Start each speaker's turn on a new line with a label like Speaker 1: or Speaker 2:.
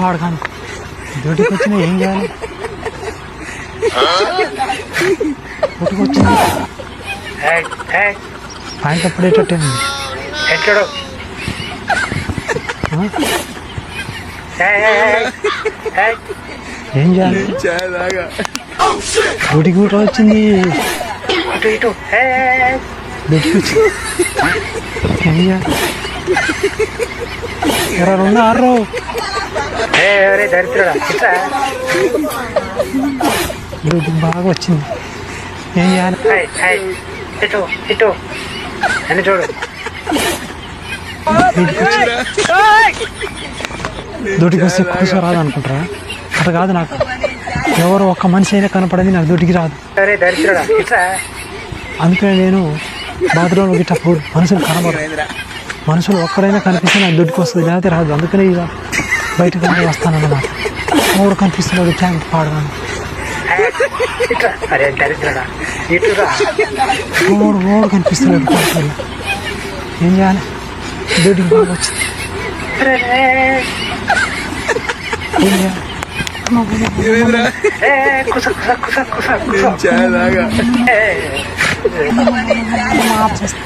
Speaker 1: పాడకాను డ్యూటీకి వచ్చినా ఏం చేయాలి? డ్యూటీకి వచ్చింది పాయింట్ అప్పుడేటట్టే ఉంది. ఏం చేయాలి? డ్యూటీకి కూడా వచ్చింది. డ్యూటీకి వచ్చింది ఏం చేయాలి? 26 డ్యూటీ బాగా వచ్చింది ఏం చేయాలి? డ్యూటీకి వస్తే కూర్చో రాదు అనుకుంటారా? అట్లా కాదు, నాకు ఎవరు ఒక్క మనిషి అయినా కనపడేది నాకు డ్యూటీకి రాదు. అందుకని నేను బాత్రూంలో గిట్ట మనుషులు కనబడరు. మనుషులు ఒక్కడైనా కనిపిస్తే నాకు డ్యూటీకి వస్తుంది, లేకపోతే రాదు. అందుకనే ఇక బయటకు వస్తానన్నమాట. మూడు కనిపిస్తున్నాడు ట్యాంక్ పాడగాను. మూడు కనిపిస్తున్నాడు. ఏం చేయాలి? డ్యూటీకి బాగా వచ్చింది ఏం చేయాలి? మాఫ్ చేస్తా.